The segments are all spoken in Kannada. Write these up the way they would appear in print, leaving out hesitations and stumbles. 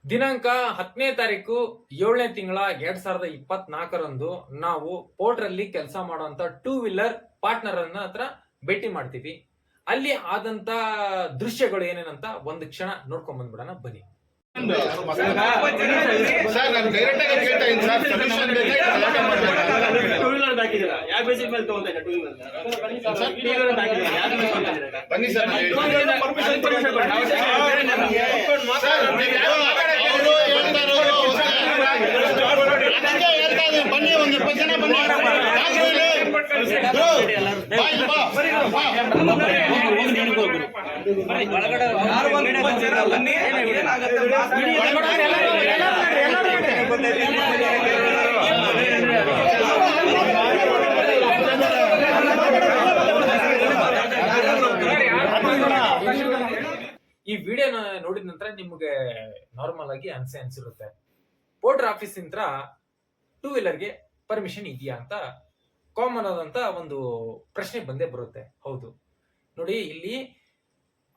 ದಿನಾಂಕ 10ನೇ ತಾರೀಕು 7ನೇ ತಿಂಗಳ 2024ರಂದು ನಾವು ಪೋರ್ಟ್ರಲ್ಲಿ ಕೆಲಸ ಮಾಡುವಂತ ಟೂ ವೀಲರ್ ಪಾರ್ಟ್ನರ್ ಅನ್ನ ಹತ್ರ ಭೇಟಿ ಮಾಡ್ತೀವಿ. ಅಲ್ಲಿ ಆದಂತ ದೃಶ್ಯಗಳು ಏನೇನಂತ ಒಂದು ಕ್ಷಣ ನೋಡ್ಕೊಂಡ್ ಬಂದ್ಬಿಡೋಣ ಬನ್ನಿ. ಸರ್ ನಾನು ಡೈರೆಕ್ಟ್ ಆಗಿ ಕೇಳ್ತಾ ಇದ್ದೀನಿ ಸರ್, ಸೊಲ್ಯೂಷನ್ ಟೂ ವೀಲರ್ ಹಾಕಿದ್ದೀರಾ? ಯಾವ ಬೇಸಿಕ್ ಮೇಲೆ ತಗೊಂತಾ ಇದ್ದೀರಾ? ಟೂ ವೀಲರ್ ಬನ್ನಿ ಸರ್, ಪರ್ಮಿಷನ್ ಬನ್ನಿ, ಒಂದು 20 ಜನ ಬನ್ನಿ. ಈ ವಿಡಿಯೋನ ನೋಡಿದ ನಂತರ ನಿಮ್ಗೆ ನಾರ್ಮಲ್ ಆಗಿ ಅನ್ಸಿರುತ್ತೆ, ಪೋರ್ಟರ್ ಆಫೀಸ್ ಇಂದ ಟೂ ವೀಲರ್ಗೆ ಪರ್ಮಿಷನ್ ಇದೆಯಾ ಅಂತ ಕಾಮನ್ ಆದಂತ ಒಂದು ಪ್ರಶ್ನೆ ಬಂದೇ ಬರುತ್ತೆ. ಹೌದು ನೋಡಿ, ಇಲ್ಲಿ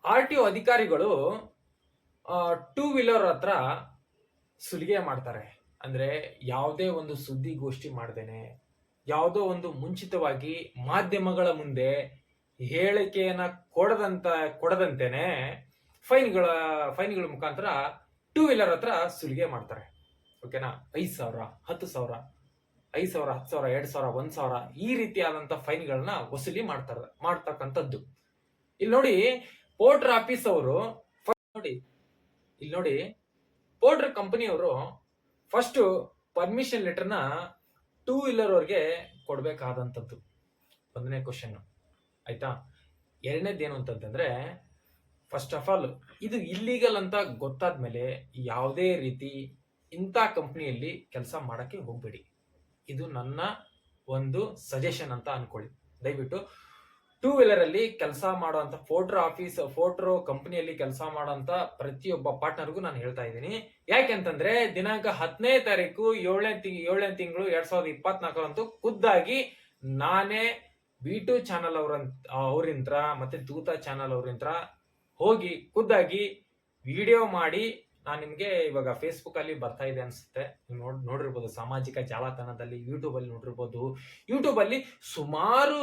RTO ಅಧಿಕಾರಿಗಳು ಟೂ ವೀಲರ್ ಹತ್ರ ಸುಲಿಗೆ ಮಾಡ್ತಾರೆ. ಅಂದ್ರೆ ಯಾವುದೇ ಒಂದು ಸುದ್ದಿಗೋಷ್ಠಿ ಮಾಡ್ದೇನೆ, ಯಾವುದೋ ಒಂದು ಮುಂಚಿತವಾಗಿ ಮಾಧ್ಯಮಗಳ ಮುಂದೆ ಹೇಳಿಕೆಯನ್ನ ಕೊಡದಂತೆನೆ ಫೈನ್ಗಳ ಮುಖಾಂತರ ಟೂ ವೀಲರ್ ಹತ್ರ ಸುಲಿಗೆ ಮಾಡ್ತಾರೆ. ಓಕೆನಾ? 5,000, 10,000, 5,000, 10,000, 2,000, 1,000 ಈ ರೀತಿಯಾದಂತ ಫೈನ್ಗಳನ್ನ ವಸೂಲಿ ಮಾಡ್ತಕ್ಕಂಥದ್ದು. ಇಲ್ಲಿ ನೋಡಿ, ಪೋರ್ಟರ್ ಆಫೀಸ್ ಅವರು ನೋಡಿ ಪೋರ್ಟರ್ ಕಂಪನಿಯವರು ಫಸ್ಟ್ ಪರ್ಮಿಷನ್ ಲೆಟರ್ನ ಟೂ ವೀಲರ್ ಅವ್ರಿಗೆ ಕೊಡ್ಬೇಕಾದಂಥದ್ದು. ಒಂದನೇ ಕ್ವಶನ್ ಆಯ್ತಾ. ಎರಡನೇದೇನು ಅಂತಂದ್ರೆ, ಫಸ್ಟ್ ಆಫ್ ಆಲ್ ಇದು ಇಲ್ಲೀಗಲ್ ಅಂತ ಗೊತ್ತಾದ್ಮೇಲೆ ಯಾವುದೇ ರೀತಿ ಇಂಥ ಕಂಪ್ನಿಯಲ್ಲಿ ಕೆಲಸ ಮಾಡಕ್ಕೆ ಹೋಗ್ಬೇಡಿ. ಇದು ನನ್ನ ಒಂದು ಸಜೆಷನ್ ಅಂತ ಅನ್ಕೊಳ್ಳಿ. ದಯವಿಟ್ಟು ಟೂ ವೀಲರ್ ಅಲ್ಲಿ ಕೆಲಸ ಮಾಡುವಂತ ಪೋರ್ಟರ್ ಕಂಪನಿಯಲ್ಲಿ ಕೆಲಸ ಮಾಡುವಂತ ಪ್ರತಿಯೊಬ್ಬ ಪಾರ್ಟ್ನರ್ಗೂ ನಾನು ಹೇಳ್ತಾ ಇದ್ದೀನಿ. ಯಾಕೆಂತಂದ್ರೆ ದಿನಾಂಕ 10ನೇ ತಾರೀಕು 7ನೇ ತಿಂಗಳು 2024ರಂತೂ ಖುದ್ದಾಗಿ ನಾನೇ V2 ಚಾನಲ್ ಅವರಿಂತ್ರ ಮತ್ತೆ ದೂತ ಚಾನಲ್ ಅವರಿಂತ್ರ ಹೋಗಿ ಖುದ್ದಾಗಿ ವಿಡಿಯೋ ಮಾಡಿ ನಾನು ನಿಮ್ಗೆ ಇವಾಗ ಫೇಸ್ಬುಕ್ ಅಲ್ಲಿ ಬರ್ತಾ ಇದೆ ಅನ್ಸುತ್ತೆ, ನೋಡಿರ್ಬೋದು, ಸಾಮಾಜಿಕ ಜಾಲತಾಣದಲ್ಲಿ ಯೂಟ್ಯೂಬ್ ಅಲ್ಲಿ ನೋಡಿರ್ಬೋದು. ಯೂಟ್ಯೂಬ್ ಅಲ್ಲಿ ಸುಮಾರು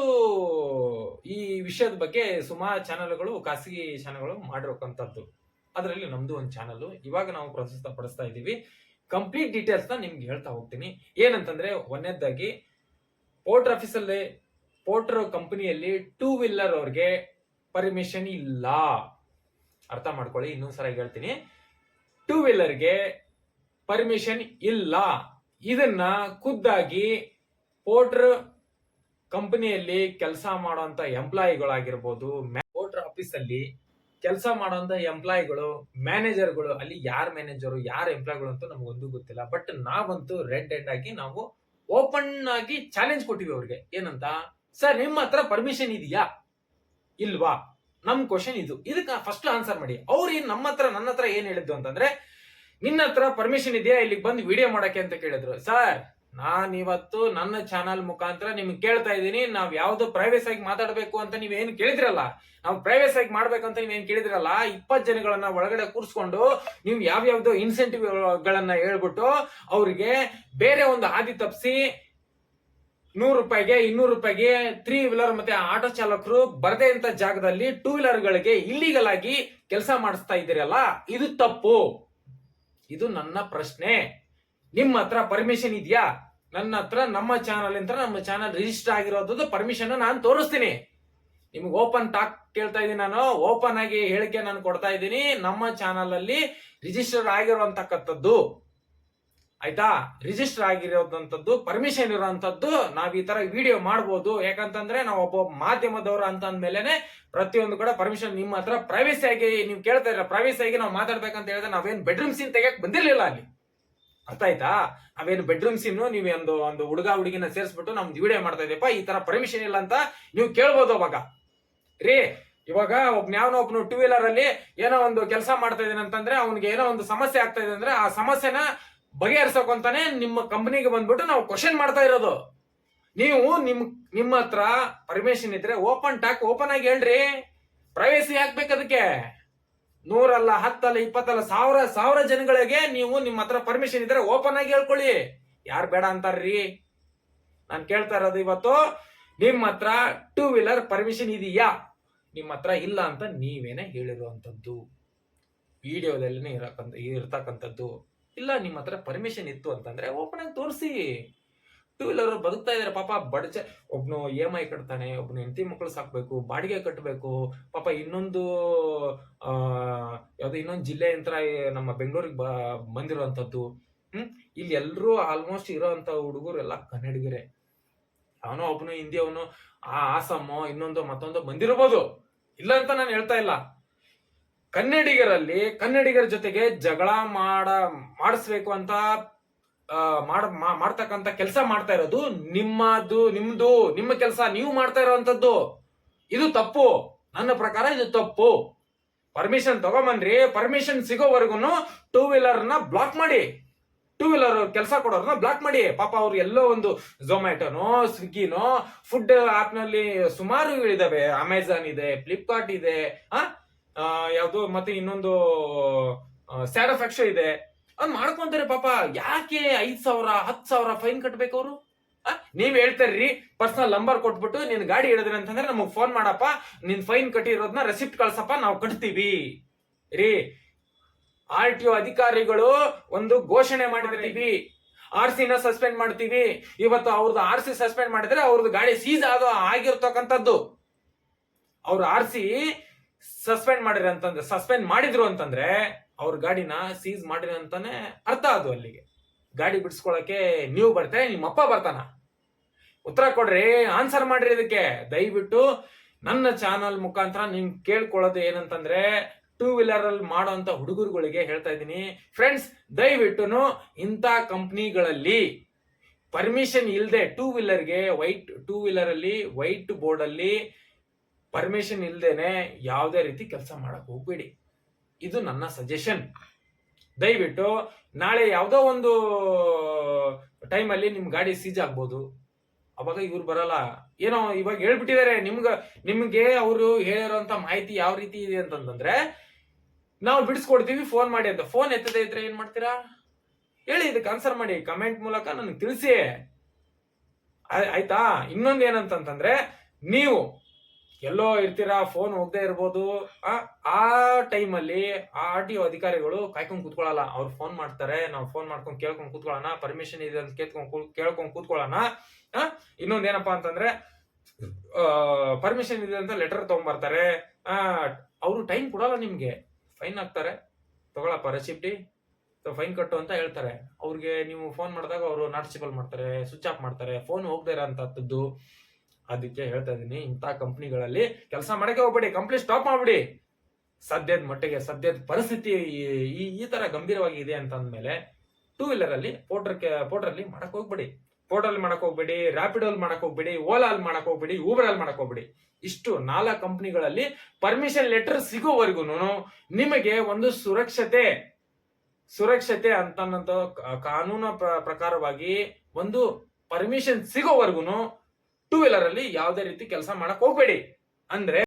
ಈ ವಿಷಯದ ಬಗ್ಗೆ ಸುಮಾರು ಚಾನಲ್ಗಳು, ಖಾಸಗಿ ಚಾನಲ್ಗಳು ಮಾಡಿರೋಕಂತದ್ದು. ಅದರಲ್ಲಿ ನಮ್ದು ಒಂದು ಚಾನಲ್ ಇವಾಗ ನಾವು ಪ್ರಸ್ತುತ ಪಡಿಸ್ತಾ ಇದ್ದೀವಿ. ಕಂಪ್ಲೀಟ್ ಡೀಟೇಲ್ಸ್ ನ ನಿಮ್ಗೆ ಹೇಳ್ತಾ ಹೋಗ್ತೀನಿ. ಏನಂತಂದ್ರೆ, ಒಂದನೇದಾಗಿ ಪೋರ್ಟರ್ ಆಫೀಸಲ್ಲಿ ಪೋರ್ಟರ್ ಕಂಪನಿಯಲ್ಲಿ ಟೂ ವೀಲರ್ ಅವ್ರಿಗೆ ಪರ್ಮಿಷನ್ ಇಲ್ಲ. ಅರ್ಥ ಮಾಡ್ಕೊಳ್ಳಿ, ಇನ್ನೊಂದ್ಸಲ ಹೇಳ್ತೀನಿ, ಟೂ ವೀಲರ್ಗೆ ಪರ್ಮಿಷನ್ ಇಲ್ಲ. ಇದನ್ನ ಖುದ್ದಾಗಿ ಪೋರ್ಟರ್ ಕಂಪನಿಯಲ್ಲಿ ಕೆಲಸ ಮಾಡುವಂತ ಎಂಪ್ಲಾಯಿಗಳಾಗಿರ್ಬೋದು, ಪೋರ್ಟರ್ ಆಫೀಸ್ ಅಲ್ಲಿ ಕೆಲಸ ಮಾಡುವಂತ ಎಂಪ್ಲಾಯಿಗಳು, ಮ್ಯಾನೇಜರ್ಗಳು, ಅಲ್ಲಿ ಯಾರು ಮ್ಯಾನೇಜರು ಯಾರು ಎಂಪ್ಲಾಯಿಗಳು ಅಂತ ನಮ್ಗೊಂದು ಗೊತ್ತಿಲ್ಲ. ಬಟ್ ನಾವಂತೂ ರೆಡ್ ಹೆಡ್ ಆಗಿ ನಾವು ಓಪನ್ ಆಗಿ ಚಾಲೆಂಜ್ ಕೊಟ್ಟಿವಿ ಅವ್ರಿಗೆ. ಏನಂತ, ಸರ್ ನಿಮ್ಮ ಹತ್ರ ಪರ್ಮಿಷನ್ ಇದೆಯಾ ಇಲ್ವಾ? ನಮ್ ಕ್ವಶನ್ ಇದು. ಇದಕ್ಕೆ ಫಸ್ಟ್ ಆನ್ಸರ್ ಮಾಡಿ. ಅವ್ರು ನನ್ನ ಹತ್ರ ಏನ್ ಹೇಳಿದ್ದು ಅಂತಂದ್ರೆ, ನಿನ್ನ ಹತ್ರ ಪರ್ಮಿಷನ್ ಇದೆಯಾ ಇಲ್ಲಿಗೆ ಬಂದು ವಿಡಿಯೋ ಮಾಡಕ್ಕೆ ಅಂತ ಕೇಳಿದ್ರು. ಸರ್, ನಾನ್ ಇವತ್ತು ನನ್ನ ಚಾನಲ್ ಮುಖಾಂತರ ನಿಮ್ಗೆ ಕೇಳ್ತಾ ಇದ್ದೀನಿ, ನಾವ್ ಯಾವ್ದು ಪ್ರೈವೇಸ್ ಆಗಿ ಮಾತಾಡ್ಬೇಕು ಅಂತ ನೀವೇನು ಕೇಳಿದ್ರಲ್ಲ, ನಾವು ಪ್ರೈವೇಸ್ ಆಗಿ ಮಾಡ್ಬೇಕಂತ ನೀವೇನ್ ಕೇಳಿದ್ರಲ್ಲ, 20 ಜನಗಳನ್ನ ಒಳಗಡೆ ಕೂರ್ಸ್ಕೊಂಡು ನೀವು ಯಾವ್ಯಾವ್ದು ಇನ್ಸೆಂಟಿವ್ ಗಳನ್ನ ಹೇಳ್ಬಿಟ್ಟು ಅವ್ರಿಗೆ ಬೇರೆ ಒಂದು ಹಾದಿ ತಪ್ಪಿಸಿ 100 ರೂಪಾಯಿಗೆ 200 ರೂಪಾಯಿಗೆ 3 ವೀಲರ್ ಮತ್ತೆ ಆಟೋ ಚಾಲಕರು ಬರದೇ ಅಂತ ಜಾಗದಲ್ಲಿ ಟೂ ವೀಲರ್ ಗಳಿಗೆ ಇಲ್ಲಿಗಲ್ ಆಗಿ ಕೆಲಸ ಮಾಡಿಸ್ತಾ ಇದ್ದೀರಲ್ಲ, ಇದು ತಪ್ಪು. ಇದು ನನ್ನ ಪ್ರಶ್ನೆ. ನಿಮ್ಮ ಹತ್ರ ಪರ್ಮಿಷನ್ ಇದೆಯಾ? ನನ್ನ ಹತ್ರ ನಮ್ಮ ಚಾನಲ್ ರಿಜಿಸ್ಟರ್ ಆಗಿರೋದು ಪರ್ಮಿಷನ್ ನಾನು ತೋರಿಸ್ತೀನಿ. ನಿಮ್ಗೆ ಓಪನ್ ಟಾಕ್ ಕೇಳ್ತಾ ಇದ್ದೀನಿ, ನಾನು ಓಪನ್ ಆಗಿ ಹೇಳಿಕೆ ನಾನು ಕೊಡ್ತಾ ಇದ್ದೀನಿ. ನಮ್ಮ ಚಾನಲ್ ಅಲ್ಲಿ ರಿಜಿಸ್ಟರ್ ಆಗಿರುವಂತಕ್ಕಂಥದ್ದು, ಆಯ್ತಾ, ರಿಜಿಸ್ಟರ್ ಆಗಿರೋದಂಥದ್ದು, ಪರ್ಮಿಷನ್ ಇರುವಂತದ್ದು ನಾವ್ ಈ ತರ ವಿಡಿಯೋ ಮಾಡ್ಬೋದು. ಯಾಕಂತಂದ್ರೆ ನಾವು ಒಬ್ಬ ಮಾಧ್ಯಮದವರು ಅಂತ ಅಂದ್ಮೇಲೆ ಪ್ರತಿಯೊಂದು ಕೂಡ ಪರ್ಮಿಷನ್. ನಿಮ್ಮ ಹತ್ರ ಪ್ರೈವೇಸಿ ಆಗಿ ನೀವು ಕೇಳ್ತಾ ಇರ, ಪ್ರೈವೇಸಿ ಆಗಿ ನಾವು ಮಾತಾಡ್ಬೇಕಂತ ಹೇಳಿದ್ರೆ ನಾವೇನು ಬೆಡ್ರೂಮ್ ಸೀನ್ ತೆಗಿಯಕ್ ಬಂದಿರ್ಲಿಲ್ಲ ಅಲ್ಲಿ. ಅರ್ಥ ಆಯ್ತಾ? ನಾವೇನು ಬೆಡ್ರೂಮ್ ಸೀನ್ ನೀವೇ ಒಂದು ಹುಡುಗ ಹುಡುಗಿನ ಸೇರಿಸ್ಬಿಟ್ಟು ನಮ್ದು ವಿಡಿಯೋ ಮಾಡ್ತಾ ಇದೀಪ, ಈ ತರ ಪರ್ಮಿಷನ್ ಇಲ್ಲ ಅಂತ ನೀವು ಕೇಳ್ಬೋದು. ಅವಾಗ ರೀ, ಇವಾಗ ಒಬ್ನು ಟೂ ವೀಲರ್ ಅಲ್ಲಿ ಏನೋ ಒಂದು ಕೆಲಸ ಮಾಡ್ತಾ ಇದ್ದಾನೆ ಅಂತಂದ್ರೆ, ಅವ್ನಿಗೆ ಏನೋ ಒಂದು ಸಮಸ್ಯೆ ಆಗ್ತಾ ಇದೆ ಅಂದ್ರೆ, ಆ ಸಮಸ್ಯೆನ ಬಗೆಹರಿಸೋಕಂತಾನೆ ನಿಮ್ಮ ಕಂಪನಿಗೆ ಬಂದ್ಬಿಟ್ಟು ನಾವು ಕ್ವಶನ್ ಮಾಡ್ತಾ ಇರೋದು. ನೀವು ನಿಮ್ಮ ಹತ್ರ ಪರ್ಮಿಷನ್ ಇದ್ರೆ ಓಪನ್ ಟಾಕ್ ಓಪನ್ ಆಗಿ ಹೇಳ್ರಿ. ಪ್ರೈವೇಸಿ ಹಾಕ್ಬೇಕು ಅದಕ್ಕೆ. 100 ಅಲ್ಲ 10 ಅಲ್ಲ 20 ಅಲ್ಲ 1000 ಜನಗಳಿಗೆ ನೀವು ನಿಮ್ಮ ಹತ್ರ ಪರ್ಮಿಷನ್ ಇದ್ರೆ ಓಪನ್ ಆಗಿ ಹೇಳ್ಕೊಳ್ಳಿ. ಯಾರು ಬೇಡ ಅಂತಾರ್ರಿ? ನಾನು ಕೇಳ್ತಾ ಇರೋದು ಇವತ್ತು, ನಿಮ್ಮ ಹತ್ರ 2 ವೀಲರ್ ಪರ್ಮಿಷನ್ ಇದೆಯಾ? ನಿಮ್ಮ ಹತ್ರ ಇಲ್ಲ ಅಂತ ನೀವೇನೆ ಹೇಳಿರುವಂತದ್ದು, ವಿಡಿಯೋದಲ್ಲಿ ಇರ್ತಕ್ಕಂಥದ್ದು. ಇಲ್ಲ ನಿಮ್ಮ ಹತ್ರ ಪರ್ಮಿಷನ್ ಇತ್ತು ಅಂತಂದ್ರೆ ಓಪನ್ ಆಗಿ ತೋರಿಸಿ. 2 ವೀಲರ್ ಬದುಕ್ತಾ ಇದಾರೆ ಪಾಪ, ಒಬ್ನು EMI ಕಟ್ತಾನೆ, ಒಬ್ನು ಹೆಂಡತಿ ಮಕ್ಕಳು ಸಾಕ್ಬೇಕು, ಬಾಡಿಗೆ ಕಟ್ಟಬೇಕು ಪಾಪ. ಇನ್ನೊಂದು ಇನ್ನೊಂದು ಜಿಲ್ಲೆ ಅಂತ ನಮ್ಮ ಬೆಂಗಳೂರಿಗೆ ಬಂದಿರುವಂತದ್ದು. ಇಲ್ಲಿ ಎಲ್ರು ಆಲ್ಮೋಸ್ಟ್ ಇರೋಂತ ಹುಡುಗರು ಎಲ್ಲ ಕನ್ನಡಿಗರೇ. ಅವನೋ ಒಬ್ನು ಹಿಂದಿ, ಅವನು ಆಸಾಮೋ ಇನ್ನೊಂದು ಮತ್ತೊಂದು ಬಂದಿರಬಹುದು, ಇಲ್ಲ ಅಂತ ನಾನು ಹೇಳ್ತಾ ಇಲ್ಲ. ಕನ್ನಡಿಗರ ಜೊತೆಗೆ ಜಗಳ ಮಾಡಿಸ್ಬೇಕು ಅಂತ ಮಾಡ್ತಕ್ಕಂತ ಕೆಲಸ ಮಾಡ್ತಾ ಇರೋದು ನಿಮ್ಮ ಕೆಲಸ, ನೀವು ಮಾಡ್ತಾ ಇರೋವಂಥದ್ದು. ಇದು ತಪ್ಪು, ನನ್ನ ಪ್ರಕಾರ ಇದು ತಪ್ಪು. ಪರ್ಮಿಷನ್ ತಗೊಂಬನ್ರಿ, ಪರ್ಮಿಷನ್ ಸಿಗೋವರೆಗೂ 2 ವೀಲರ್ನ ಬ್ಲಾಕ್ ಮಾಡಿ, 2 ವೀಲರ್ ಕೆಲಸ ಕೊಡೋರ್ನ ಬ್ಲಾಕ್ ಮಾಡಿ. ಪಾಪ ಅವ್ರು ಎಲ್ಲೋ ಒಂದು ಝೊಮ್ಯಾಟೋನೋ ಸ್ವಿಗ್ಗಿನೋ ಫುಡ್ ಆಪ್ ನಲ್ಲಿ ಸುಮಾರು ಇದಾವೆ, ಅಮೆಝಾನ್ ಇದೆ, ಫ್ಲಿಪ್ಕಾರ್ಟ್ ಇದೆ, ಯಾವ್ದು ಮತ್ತೆ ಇನ್ನೊಂದು ಸ್ಯಾಡೋಫ್ಯಾಕ್ಷೋ ಇದೆ. ಅದ್ ಮಾಡ್ಕೊಂತಾರೆ ಪಾಪ. ಯಾಕೆ 5,000 10,000 ಫೈನ್ ಕಟ್ಬೇಕು ಅವರು? ನೀವ್ ಹೇಳ್ತಾರ್ರಿ ಪರ್ಸನಲ್ ನಂಬರ್ ಕೊಟ್ಬಿಟ್ಟು ನಿನ್ ಗಾಡಿ ಹಿಡಿದ್ರಿ ಅಂತಂದ್ರೆ ನಮಗ್ ಫೋನ್ ಮಾಡಪ್ಪ, ನಿನ್ ಫೈನ್ ಕಟ್ಟಿರೋದ್ನ ರೆಸಿಪ್ಟ್ ಕಳ್ಸಪ್ಪ, ನಾವು ಕಟ್ತೀವಿ ರೀ. RTO ಅಧಿಕಾರಿಗಳು ಒಂದು ಘೋಷಣೆ ಮಾಡಿರ್ತೀವಿ, RC ನ ಸಸ್ಪೆಂಡ್ ಮಾಡ್ತೀವಿ. ಇವತ್ತು ಅವ್ರದ್ದು RC ಸಸ್ಪೆಂಡ್ ಮಾಡಿದ್ರೆ ಅವ್ರದ್ದು ಗಾಡಿ ಸೀಸ್ ಆಗಿರ್ತಕ್ಕಂಥದ್ದು. ಅವ್ರು RC ಸಸ್ಪೆಂಡ್ ಮಾಡಿದ್ರು ಅಂತಂದ್ರೆ ಅವ್ರ ಗಾಡಿನ ಸೀಸ್ ಮಾಡಿರಿ ಅಂತಾನೆ ಅರ್ಥ. ಅದು ಅಲ್ಲಿಗೆ ಗಾಡಿ ಬಿಡಿಸ್ಕೊಳಕ್ಕೆ ನೀವು ಬರ್ತಾರೆ, ನಿಮ್ಮಪ್ಪ ಬರ್ತಾನ? ಉತ್ತರ ಕೊಡ್ರಿ, ಆನ್ಸರ್ ಮಾಡ್ರಿ ಇದಕ್ಕೆ. ದಯವಿಟ್ಟು ನನ್ನ ಚಾನಲ್ ಮುಖಾಂತರ ನಿಮ್ ಕೇಳ್ಕೊಳ್ಳೋದು ಏನಂತಂದ್ರೆ, 2 ವೀಲರ್ ಅಲ್ಲಿ ಮಾಡೋಂತ ಹುಡುಗರುಗಳಿಗೆ ಹೇಳ್ತಾ ಇದ್ದೀನಿ ಫ್ರೆಂಡ್ಸ್, ದಯವಿಟ್ಟು ಇಂಥ ಕಂಪ್ನಿಗಳಲ್ಲಿ ಪರ್ಮಿಷನ್ ಇಲ್ಲದೆ 2 ವೀಲರ್ಗೆ ಟೂ ವೀಲರ್ ಅಲ್ಲಿ ವೈಟ್ ಬೋರ್ಡ್ ಅಲ್ಲಿ ಪರ್ಮಿಷನ್ ಇಲ್ದೇನೆ ಯಾವುದೇ ರೀತಿ ಕೆಲಸ ಮಾಡಕ್ ಹೋಗ್ಬೇಡಿ. ಇದು ನನ್ನ ಸಜೆಷನ್. ದಯವಿಟ್ಟು ನಾಳೆ ಯಾವುದೋ ಒಂದು ಟೈಮಲ್ಲಿ ನಿಮ್ ಗಾಡಿ ಸೀಜ್ ಆಗ್ಬೋದು, ಅವಾಗ ಇವ್ರು ಬರಲ್ಲ. ಏನೋ ಇವಾಗ ಹೇಳ್ಬಿಟ್ಟಿದ್ದಾರೆ ನಿಮ್ಗೆ ಅವರು ಹೇಳಿರೋಂತ ಮಾಹಿತಿ ಯಾವ ರೀತಿ ಇದೆ ಅಂತಂದ್ರೆ, ನಾವು ಬಿಡಿಸ್ಕೊಡ್ತೀವಿ ಫೋನ್ ಮಾಡಿ ಅಂತ. ಫೋನ್ ಎತ್ತದೇ ಇದ್ರೆ ಏನ್ ಮಾಡ್ತೀರಾ ಹೇಳಿ? ಇದಕ್ಕೆ ಆನ್ಸರ್ ಮಾಡಿ, ಕಮೆಂಟ್ ಮೂಲಕ ನನಗೆ ತಿಳಿಸಿ, ಆಯ್ತಾ? ಇನ್ನೊಂದು ಏನಂತಂದ್ರೆ, ನೀವು ಎಲ್ಲೋ ಇರ್ತೀರಾ, ಫೋನ್ ಹೋಗದೆ ಇರ್ಬೋದು. ಆ ಟೈಮಲ್ಲಿ RTO ಅಧಿಕಾರಿಗಳು ಕಾಯ್ಕೊಂಡ್ ಕೂತ್ಕೊಳ್ಳಲ್ಲ. ಅವ್ರು ಫೋನ್ ಮಾಡ್ತಾರೆ, ನಾವು ಫೋನ್ ಮಾಡ್ಕೊಂಡು ಕೇಳ್ಕೊಂಡ್ ಕೂತ್ಕೊಳ್ಳೋಣ, ಪರ್ಮಿಷನ್ ಇದೆ ಅಂತ ಕೇಳ್ಕೊಂಡ್ ಕೂತ್ಕೊಳ್ಳೋಣ. ಇನ್ನೊಂದೇನಪ್ಪಾ ಅಂತಂದ್ರೆ, ಪರ್ಮಿಷನ್ ಇದೆ ಅಂತ ಲೆಟರ್ ತಗೊಂಡ್ಬರ್ತಾರೆ. ಅವರು ಟೈಮ್ ಕೊಡಲ್ಲ ನಿಮ್ಗೆ, ಫೈನ್ ಹಾಕ್ತಾರೆ. ತಗೊಳಪ್ಪ ರೆಸಿಪ್ಟಿ, ಫೈನ್ ಕಟ್ಟು ಅಂತ ಹೇಳ್ತಾರೆ. ಅವ್ರಿಗೆ ನೀವು ಫೋನ್ ಮಾಡಿದಾಗ ಅವರು ನಾಟ್ ರೀಚಬಲ್ ಮಾಡ್ತಾರೆ, ಸ್ವಿಚ್ ಆಫ್ ಮಾಡ್ತಾರೆ, ಫೋನ್ ಹೋಗದೆ ಇರೋಂಥದ್ದು. ಅದಕ್ಕೆ ಹೇಳ್ತಾ ಇದೀನಿ, ಇಂಥ ಕಂಪ್ನಿಗಳಲ್ಲಿ ಕೆಲಸ ಮಾಡಕ್ಕೆ ಹೋಗ್ಬೇಡಿ, ಕಂಪ್ಲೀಟ್ ಸ್ಟಾಪ್ ಮಾಡ್ಬಿಡಿ. ಸದ್ಯದ ಪರಿಸ್ಥಿತಿ ಈ ತರ ಗಂಭೀರವಾಗಿ ಇದೆ ಅಂತ ಅಂದ್ಮೇಲೆ 2 ವೀಲರ್ ಅಲ್ಲಿ ಪೋರ್ಟರ್ ಮಾಡಕ್ ಹೋಗ್ಬೇಡಿ. ಪೋರ್ಟಲ್ ಮಾಡಕ್ ಹೋಗ್ಬೇಡಿ, ರ್ಯಾಪಿಡೋಲ್ ಮಾಡಕ್ ಹೋಗ್ಬೇಡಿ, ಓಲಾ ಅಲ್ಲಿ ಮಾಡಕ್ ಹೋಗ್ಬೇಡಿ, ಊಬರ್ ಅಲ್ಲಿ ಮಾಡಕ್ ಹೋಗ್ಬೇಡಿ. ಇಷ್ಟು 4 ಕಂಪ್ನಿಗಳಲ್ಲಿ ಪರ್ಮಿಷನ್ ಲೆಟರ್ ಸಿಗೋವರೆಗೂ ನಿಮಗೆ ಒಂದು ಸುರಕ್ಷತೆ ಅಂತ ಕಾನೂನು ಪ್ರಕಾರವಾಗಿ ಒಂದು ಪರ್ಮಿಷನ್ ಸಿಗೋವರೆಗೂ 2 ವೀಲರ್ ಅಲ್ಲಿ ಯಾವುದೇ ರೀತಿ ಕೆಲಸ ಮಾಡಕ್ ಹೋಗ್ಬೇಡಿ. ಅಂದ್ರೆ